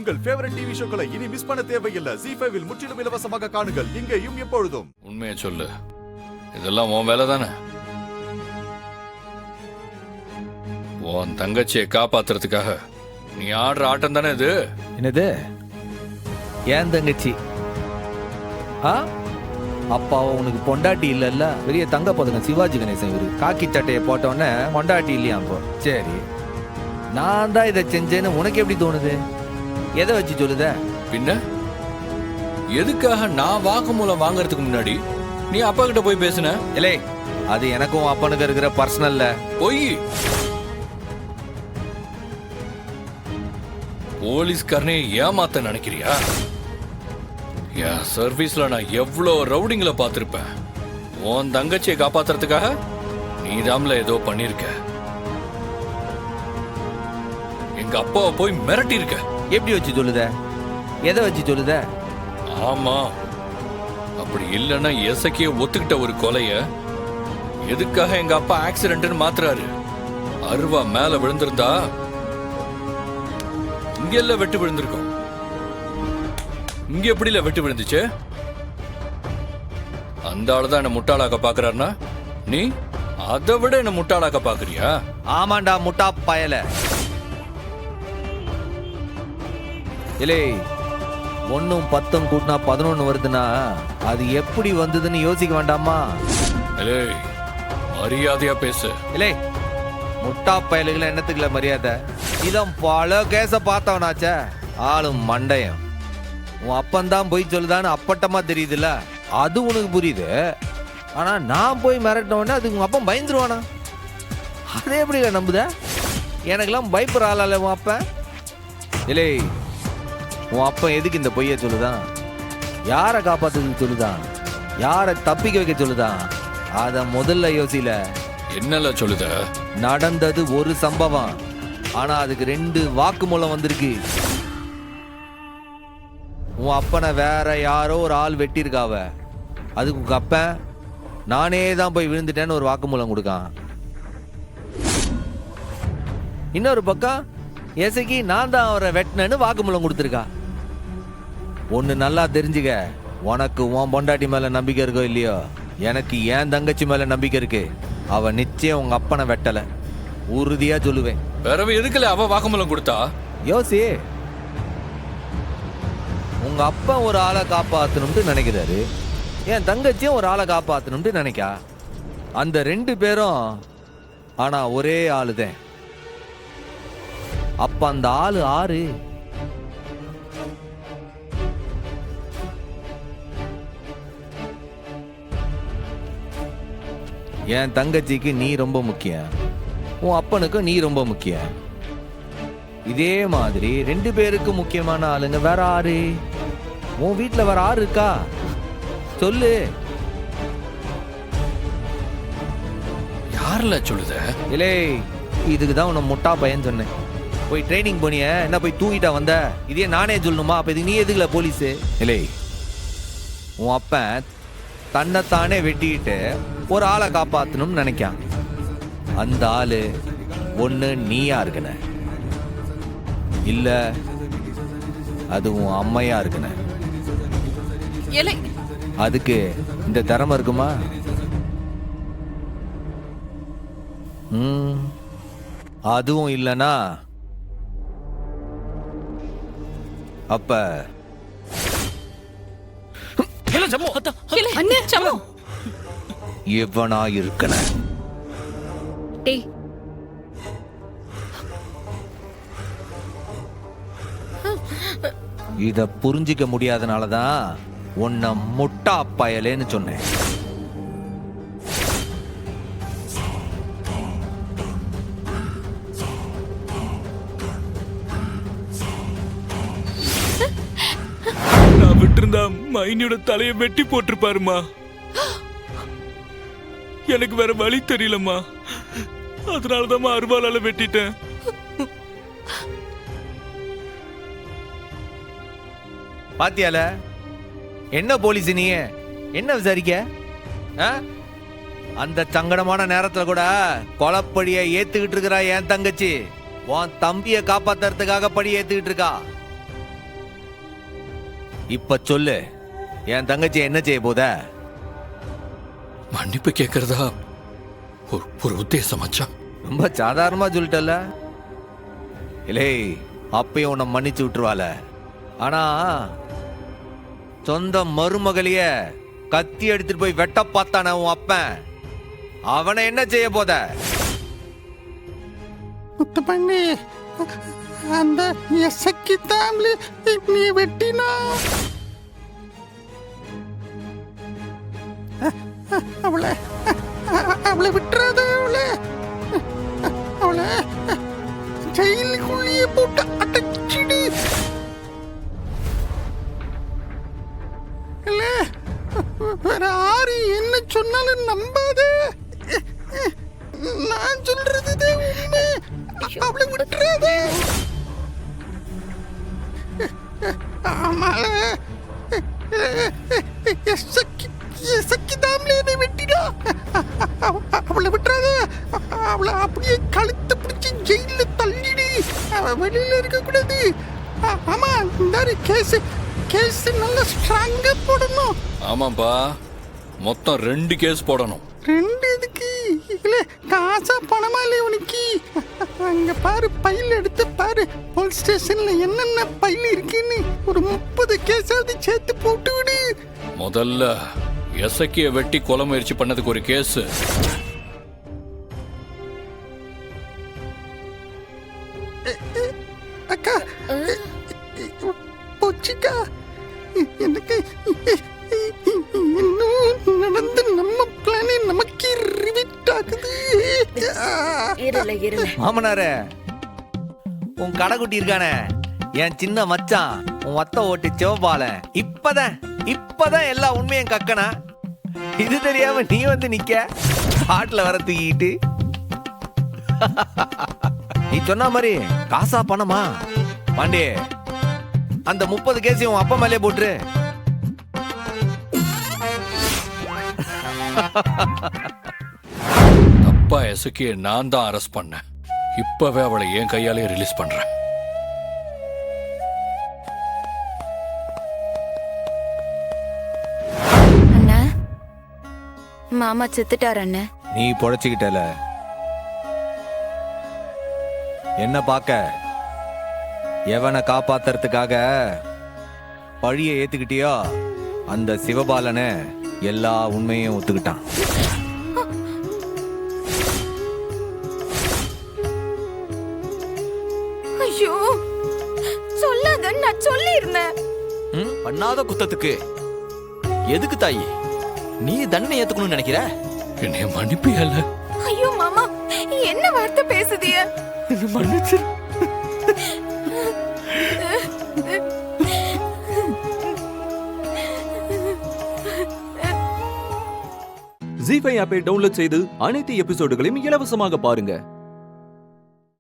உங்கள் favourite TV ஷோக்களை இனி miss பண்ண தேவையில்லை. ZEE5 இல் முற்றிலும் இலவசமாக காணுங்கள். இங்கேயும் எப்பொழுதும். உண்மையை சொல்லு, இதெல்லாம் உன் வேலை தானே? உன் தங்கச்சியை காப்பாத்துறதுக்காக நீ ஆடுற ஆட்டம் தானே இது? என்னது ஏன் தங்கச்சி? அப்பாவ உனக்கு பொண்டாட்டி இல்லல்ல? பெரிய தங்க பதங்க சிவாஜி கணேசன் இவரு காக்கி சட்டையை போட்டோன்னே பொண்டாட்டி இல்லையா? அப்போ சரி, நான் தான் இதை செஞ்சேன்னு உனக்கு எப்படி தோணுது? எதை வச்சு சொல்லுத? பின்ன எதுக்காக நான் வாக்குமூலம் வாங்கறதுக்கு முன்னாடி நீ அப்பா கிட்ட போய் பேசுன? இல்லை, அது எனக்கும் அப்பனுக்கு இருக்கிற பர்சனல்ல. போய் போலீஸ்காரனே ஏமாத்த நினைக்கிறியா? என் சர்வீஸ்ல நான் எவ்வளவு ரவுடிங்களை பார்த்திருப்பேன். உன் தங்கச்சியை காப்பாத்துறதுக்காக நீதாம்ல ஏதோ பண்ணிருக்க. எங்க அப்பாவை போய் மிரட்டி இருக்க. எப்படி வச்சு சொல்லுத? எதை வச்சு சொல்லுத? ஆமா, அப்படி இல்லைன்னா எசக்கிய ஒத்துக்கிட்ட ஒரு கொலைய எதுக்காக எங்க அப்பா ஆக்சிடென்ட்னு மாத்துறாரு? அருவா மேல விழுந்திருந்தா இங்க எல்லாம் வெட்டு விழுந்திருக்கும். இங்க எப்படில வெட்டு விழுந்துச்சு? அந்த ஆளுதான் என்ன முட்டாளாக்க பாக்குறாருன்னா நீ அதை விட என்ன முட்டாளாக்க பாக்குறியா? ஆமாண்டா முட்டா பயல. இல்லை, 1 10 கூட்டினா 11 வருதுன்னா அது எப்படி வந்ததுன்னு யோசிக்க வேண்டாமா? ஏய், மரியாதையா பேசு. இல்லை, முட்டா பயலுகளை என்னத்துக்குல மரியாதை? இதான் பல கேஸ பார்த்தவனாச்ச ஆளும் மண்டையம். உன் அப்பந்தான் போய் சொல்லுதான்னு அப்பட்டமா தெரியுதுல்ல, அது உனக்கு புரியுது. ஆனா நான் போய் மிரட்டினோடனே அதுக்கு உங்க அப்பன் பயந்துருவானா? அதே எப்படி நம்புத? எனக்கெல்லாம் பயப்படுற ஆளால உன் அப்பன். இல்லை, உன் அப்பன் எதுக்கு இந்த பொய்ய சொல்லுதான்? யாரை காப்பாத்துறதுக்கு சொல்லுதான்? யாரை தப்பிக்க வைக்க சொல்லுதான்? அத முதல்ல யோசில. என்னல சொல்லுத? நடந்தது ஒரு சம்பவம், ஆனா அதுக்கு 2 வாக்குமூலம் வந்திருக்கு. உன் அப்பனை வேற யாரோ ஒரு ஆள் வெட்டியிருக்காவ. அதுக்கு உங்க அப்பன் நானே தான் போய் விழுந்துட்டேன்னு ஒரு வாக்குமூலம் கொடுக்கான். இன்னொரு பக்கம் எசக்கி நான் தான் அவரை வெட்டினேன்னு வாக்குமூலம் கொடுத்துருக்கா. ஒன்னு நல்லா தெரிஞ்சுக்க, உனக்கு உன் பொண்டாட்டி மேல நம்பிக்கை இருக்கோ இல்லையோ, எனக்கு என் தங்கச்சி மேல நம்பிக்கை இருக்கு. அவ நிச்சயம் உங்க அப்பனை வெட்டல, உறுதியா சொல்லுவேன். வேற எதுக்குல அவ வாக்குமூலம் கொடுத்தா? யோசி, உங்க அப்பா ஒரு ஆளை காப்பாத்தணும்னு நினைக்கிறாரு, என் தங்கச்சியும் ஒரு ஆளை காப்பாத்தணும்னு நினைக்கா. அந்த 2 பேரும் ஆனா ஒரே ஆளுதான். அப்ப அந்த ஆளு ஆறு? என் தங்கச்சிக்கு நீ ரொம்ப முக்கியம், உன் அப்பனுக்கு நீ ரொம்ப முக்கியம். இதே மாதிரி 2 பேருக்கு முக்கியமான ஆளுங்க வேற ஆறு? உன் வீட்டுல வேற ஆறு இருக்கா? சொல்லு. யாருல சொல்லுத? இல்லை, இதுக்குதான் உன்னை முட்டா பையன் சொன்னேன். போய் ட்ரைனிங் போனிய, என்ன போய் தூங்கிட்டா வந்த? இதே நானே சொல்லணுமா? அப்ப இதுக்கு நீ எதுக்குல போலீஸ்? இல்லை, உன் அப்பன் தன்னைத்தானே வெட்டிக்கிட்டு ஒரு ஆளை காப்பாத்தணும்னு நினைக்கான். அந்த ஆளு ஒண்ணு நீயா இருக்கன, இல்ல அது உன் அம்மையா இருக்கன. அதுக்கு இந்த திறமை இருக்குமா? அதுவும் இல்லனா அப்ப எவனா இருக்கன? இத புரிஞ்சிக்க முடியாதனாலதான் உன்னை முட்டா பயலேன்னு சொன்னேன். நான் விட்டுருந்தா மைனியோட தலையை வெட்டி போட்டிருப்பாருமா. எனக்கு வேற வழி தெரியலம்மா, அதனாலதான் அருவாளால வெட்டிட்டேன். பாத்தியால என்ன போலீஸ் நீ என்ன விசாரிக்க? அந்த சங்கடமான நேரத்துல கூட கொலப்படிய ஏத்துக்கிட்டு இருக்கிறா என் தங்கச்சி. உன் தம்பிய காப்பாத்துறதுக்காக படி ஏத்துக்கிட்டு இருக்கா. இப்ப சொல்லு, என் தங்கச்சி என்ன செய்ய போத? மன்னிப்பு கேட்கறதா ஒரு உத்தேசம் மச்சான். ரொம்ப சாதாரணமா சொல்லிட்டல. இல்லை, அப்பயும் உன்னை மன்னிச்சு விட்டுருவாள. ஆனா சொந்த மருமகளைய கத்தி எடுத்துட்டு போய் வெட்ட பார்த்தான உன் அப்பன், அவனை என்ன செய்ய போத? முத்துப்பண்ணி, அந்த எசக்கி தாம்லி நீ வெட்டினா அவளை விட்டுறாத. அவளை ஜெயிலுக்குள்ளேயே போட்டு அடைச்சிடு. இல்ல, வேற யாரு என்ன சொன்னாலும் நம்பாத. நான் சொல்றது உண்மை. அவளை விட்டுறாத. ஆமால, எசக்கி தாம்லே என்னை வெட்டினா. அவளை விட்டுறாத. அவளை அப்படியே கழுத்து பிடிச்சி ஜெயில தள்ளிடு. அவ வெளியில இருக்க கூடாது. ஆமா, இந்த கேஸ் நல்லா ஸ்ட்ராங்கா போடணும். ஆமாப்பா, மொத்தம் 2 கேஸ் போடணும். 2 எதுக்கு? இல்ல, காசா பணமா இல்லையா உனக்கு? அங்க பாரு, பையில எடுத்து பாரு. போலீஸ் ஸ்டேஷன்ல என்னென்ன பையில இருக்குன்னு ஒரு 30 கேஸாவது சேர்த்து போட்டு விடு. முதல்ல எசக்கிய வெட்டி கொலை முயற்சி பண்ணதுக்கு ஒரு கேஸ். அக்கா, போச்சுக்கா. எனக்கு இன்னும் நடந்து நம்ம பிளானே நமக்கு ரிவிட் ஆகுது. மாமனாரே, உன் கடைக்குட்டி இருக்கானே, என் சின்ன மச்சான், உன் ஒத்த ஓட்டு சிவபால, இப்பதான் எல்லா உண்மையும் கக்கனா. இது தெரியாம நீ வந்து நிக்க காட்டுல வர தூக்கிட்டு. நீ சொன்ன மாதிரி காசா பணமா? பாண்டே, அந்த 30 கேஸையும் உன் அப்பா மேலே போட்டுரு. அப்பா எசக்கிய நான் தான் அரெஸ்ட் பண்ணேன். இப்பவே அவளை என் கையாலே ரிலீஸ் பண்றேன். அண்ணா, மாமா செத்துட்டார் அண்ணா. நீ பொழைச்சுக்கிட்டல, என்ன பார்க்க? எவனை காப்பாத்துறதுக்காக பழிய ஏத்துக்கிட்டியோ, அந்த சிவபாலனை எல்லா உண்மையும் ஒத்துக்கிட்டான். ஐயோ, சொல்லாத, நான் சொல்லிருந்தேன். பண்ணாத குத்தத்துக்கு எதுக்கு தாயி நீ தண்டனை ஏத்துக்கணும்னு நினைக்கிற? என்னைய மன்னிப்பியல்ல? ஐயோ மாமா, என்ன வார்த்தை பேசுதிய? மன்னிச்சு. ஜீ5 ஆப்பை டவுன்லோட் செய்து அனைத்து எபிசோடுகளையும் இலவசமாக பாருங்க.